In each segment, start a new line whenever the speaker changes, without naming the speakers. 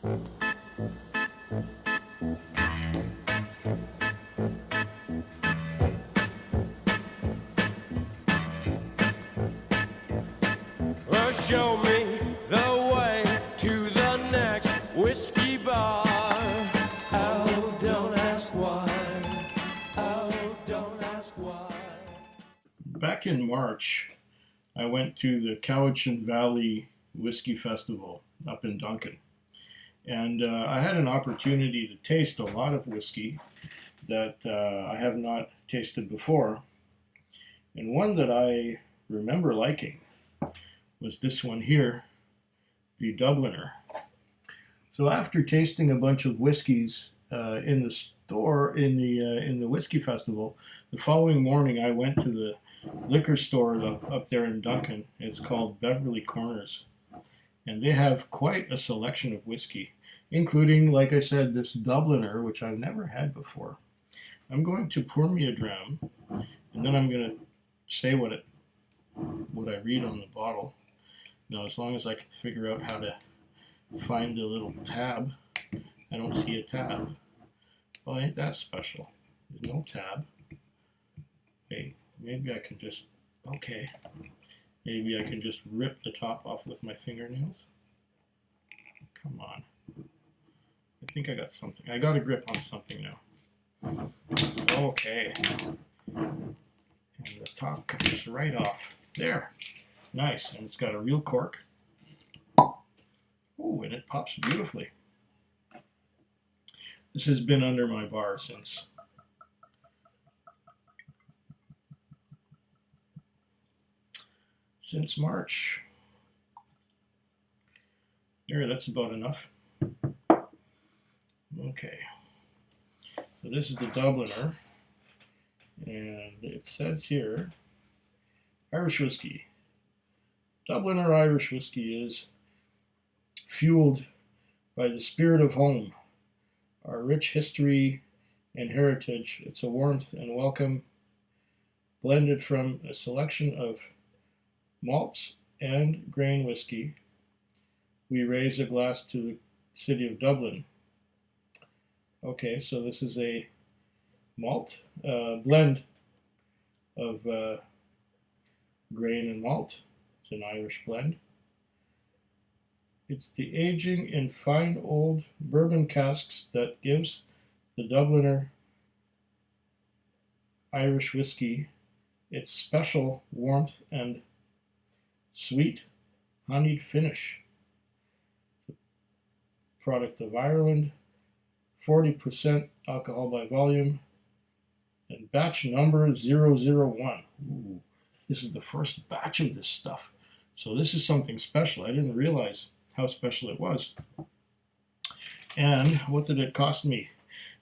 Well, show me the way to the next whiskey bar. Oh, don't ask why. Oh, don't ask why.
Back in March, I went to the Cowichan Valley Whiskey Festival up in Duncan. And I had an opportunity to taste a lot of whiskey that I have not tasted before. And one that I remember liking was this one here, the Dubliner. So after tasting a bunch of whiskeys in the store in the whiskey festival, the following morning I went to the liquor store up there in Duncan. It's called Beverly Corners, and they have quite a selection of whiskey, including, like I said, this Dubliner, which I've never had before. I'm going to pour me a dram, and then I'm going to say what I read on the bottle. Now, as long as I can figure out how to find the little tab. I don't see a tab. Well, ain't that special? There's no tab. Hey, maybe I can just, okay. Maybe I can just rip the top off with my fingernails. Come on. I think I got something. I got a grip on something now. Okay. And the top comes right off. There. Nice. And it's got a real cork. Oh, and it pops beautifully. This has been under my bar since March. There, that's about enough. Okay. So this is the Dubliner, and it says here, Irish whiskey. Dubliner Irish whiskey is fueled by the spirit of home, our rich history and heritage. It's a warmth and welcome, blended from a selection of malts and grain whiskey. We raise a glass to the city of Dublin. Okay, so this is a malt blend of grain and malt. It's an Irish blend. It's the aging in fine old bourbon casks that gives the Dubliner Irish whiskey its special warmth and sweet honeyed finish. Product of Ireland, 40% alcohol by volume, and batch number 001. Ooh, this is the first batch of this stuff. So this is something special. I didn't realize how special it was. And what did it cost me?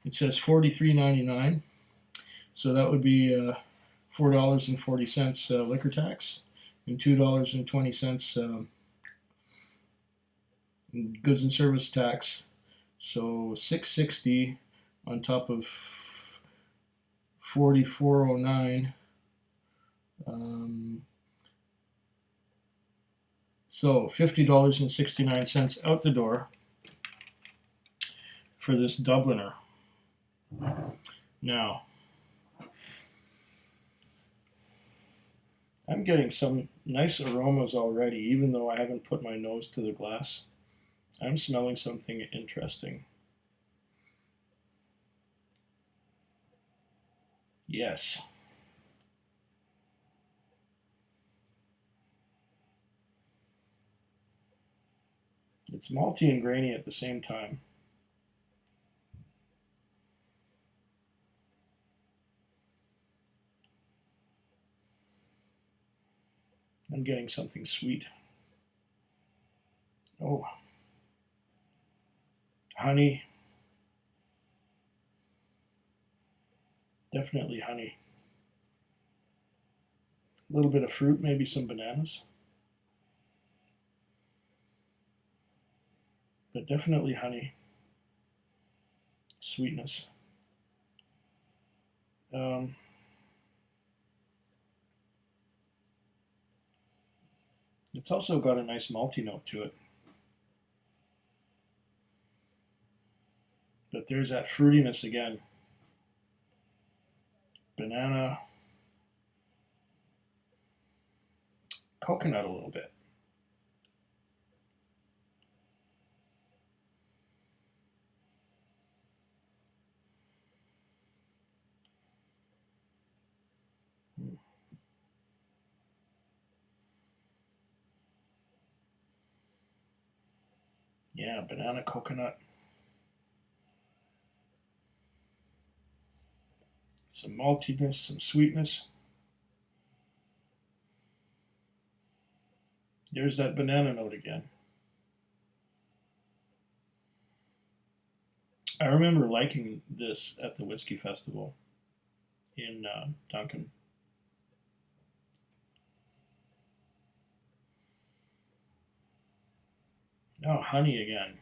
It says $43.99. So that would be $4.40 liquor tax and $2.20 goods and service tax. So $6.60 on top of $44.09. So $50.69 out the door for this Dubliner. Now, I'm getting some nice aromas already, even though I haven't put my nose to the glass. I'm smelling something interesting. Yes. It's malty and grainy at the same time. I'm getting something sweet. Oh. Honey. Definitely honey. A little bit of fruit, maybe some bananas. But definitely honey. Sweetness. It's also got a nice malty note to it. But there's that fruitiness again. Banana, coconut a little bit. Yeah, banana, coconut. Some maltiness, some sweetness. There's that banana note again. I remember liking this at the Whiskey Festival in Duncan. Oh, honey again.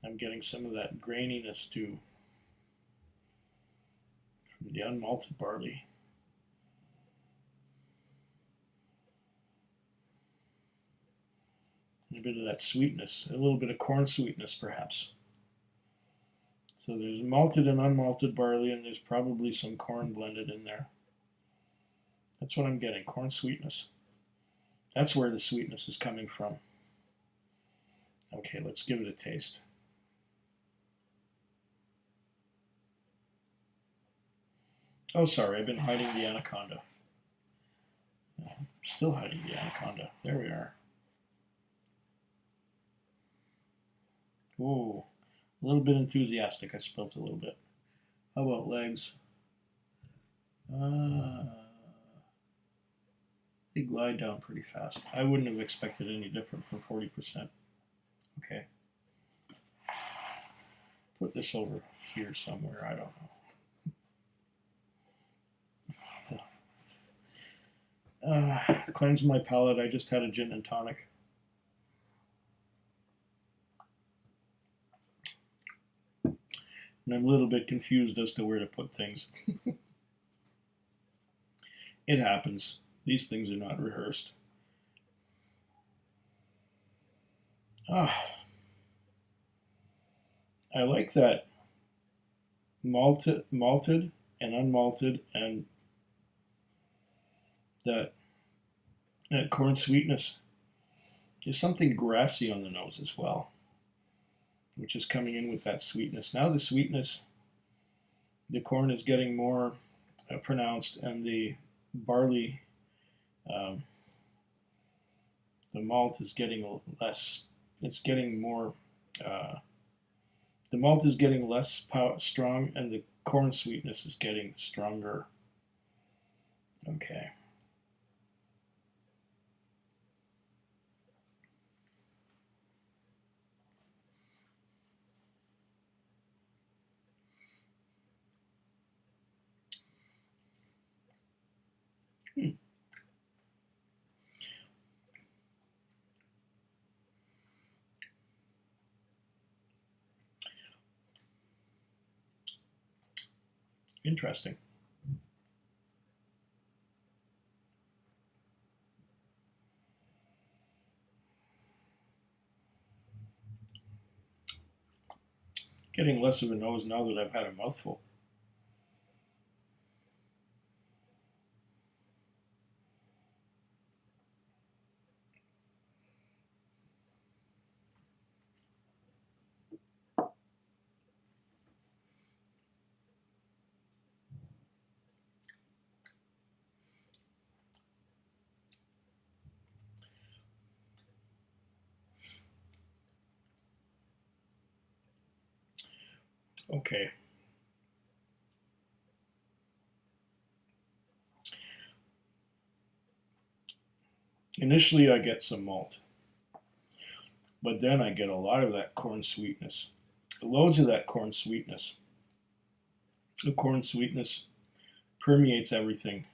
I'm getting some of that graininess too from the unmalted barley. A bit of that sweetness, a little bit of corn sweetness perhaps. So there's malted and unmalted barley, and there's probably some corn blended in there. That's what I'm getting, corn sweetness. That's where the sweetness is coming from. Okay, let's give it a taste. Oh, sorry, I've been hiding the anaconda. Still hiding the anaconda. There we are. Ooh, a little bit enthusiastic. I spilt a little bit. How about legs? They glide down pretty fast. I wouldn't have expected any different from 40%. Okay. Put this over here somewhere. I don't know. Cleanse my palate. I just had a gin and tonic. And I'm a little bit confused as to where to put things. It happens. These things are not rehearsed. I like that malted and unmalted, and that corn sweetness. There's something grassy on the nose as well, which is coming in with that sweetness. Now the sweetness, the corn is getting more pronounced, and the barley, the malt is getting less. It's getting more. The malt is getting less strong, and the corn sweetness is getting stronger. Okay. Interesting. Getting less of a nose now that I've had a mouthful. Okay. Initially, I get some malt, but then I get a lot of that corn sweetness. Loads of that corn sweetness. The corn sweetness permeates everything.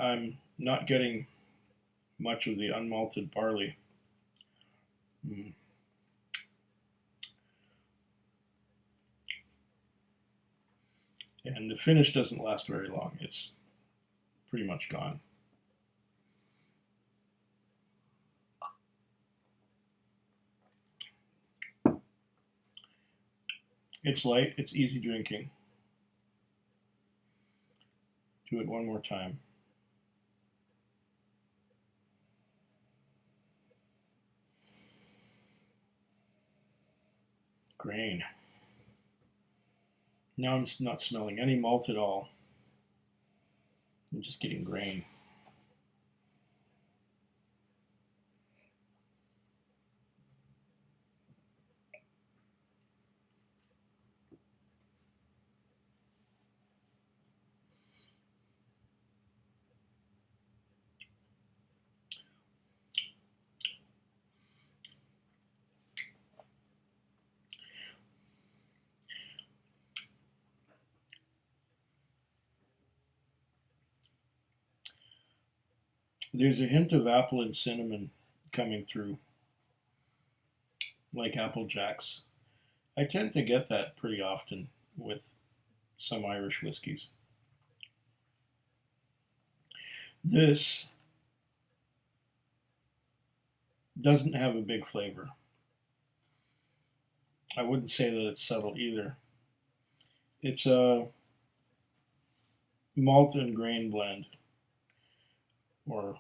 I'm not getting much of the unmalted barley. And the finish doesn't last very long. It's pretty much gone. It's light, it's easy drinking. Do it one more time. Grain. Now I'm not smelling any malt at all. I'm just getting grain. There's a hint of apple and cinnamon coming through, like Apple Jacks. I tend to get that pretty often with some Irish whiskies. This doesn't have a big flavor. I wouldn't say that it's subtle either. It's a malt and grain blend, or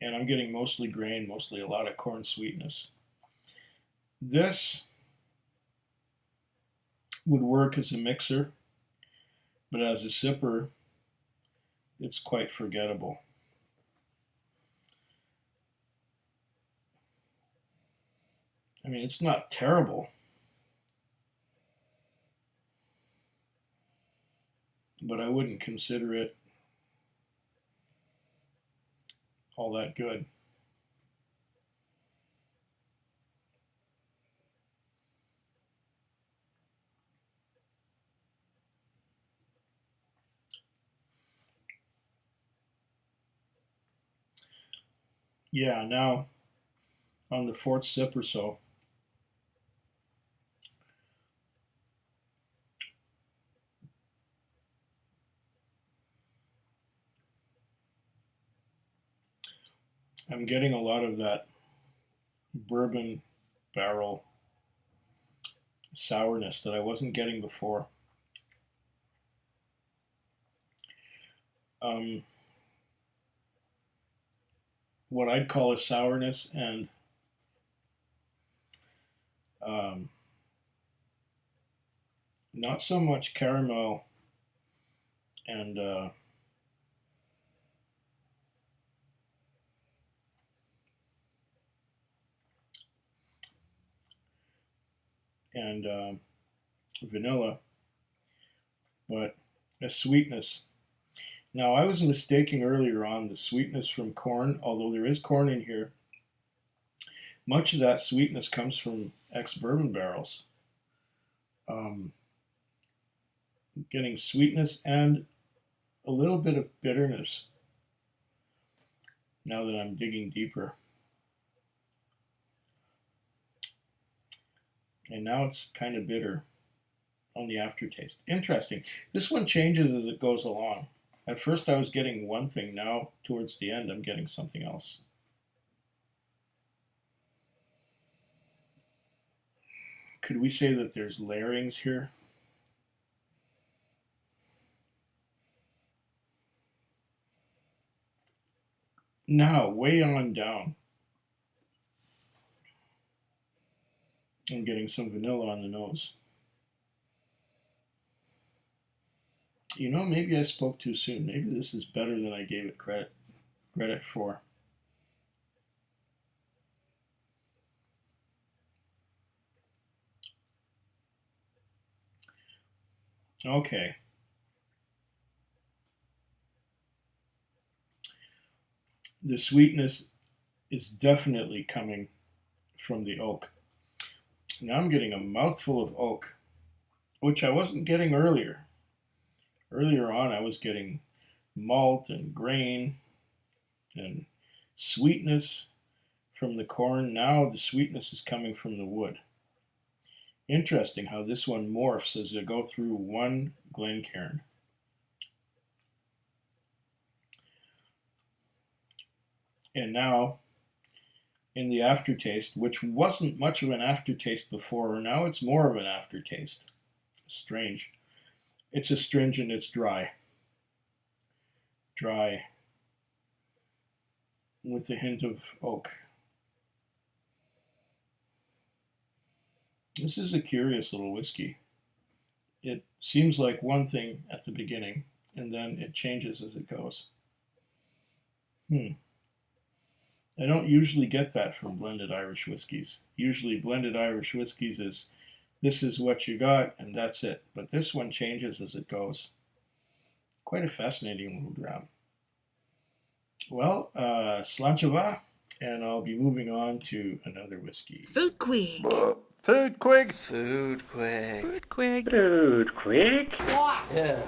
and I'm getting mostly grain, mostly a lot of corn sweetness. This would work as a mixer, but as a sipper, it's quite forgettable. I mean, it's not terrible, but I wouldn't consider it all that good. Yeah, now on the fourth sip or so, I'm getting a lot of that bourbon barrel sourness that I wasn't getting before. Um, what I'd call a sourness, and um, not so much caramel and and vanilla, but a sweetness. Now, I was mistaking earlier on the sweetness from corn, although there is corn in here. Much of that sweetness comes from ex bourbon barrels. Um, Getting sweetness and a little bit of bitterness now that I'm digging deeper. And now it's kind of bitter on the aftertaste. Interesting. This one changes as it goes along. At first I was getting one thing, now towards the end I'm getting something else. Could we say that there's layerings here? Now, way on down, I'm getting some vanilla on the nose. You know, maybe I spoke too soon. Maybe this is better than I gave it credit for. Okay. The sweetness is definitely coming from the oak. Now I'm getting a mouthful of oak, which I wasn't getting earlier. Earlier on, I was getting malt and grain and sweetness from the corn. Now the sweetness is coming from the wood. Interesting how this one morphs as I go through one Glencairn. And now in the aftertaste, which wasn't much of an aftertaste before. Now it's more of an aftertaste. Strange. It's astringent, it's dry. Dry. With a hint of oak. This is a curious little whiskey. It seems like one thing at the beginning, and then it changes as it goes. I don't usually get that from blended Irish whiskies. Usually blended Irish whiskies is, this is what you got, and that's it. But this one changes as it goes. Quite a fascinating little dram. Well, slanchava, and I'll be moving on to another whiskey.
Food Quig.
Food Quig.
Food Quig.
Food Quig.
Food Quig.
Yeah.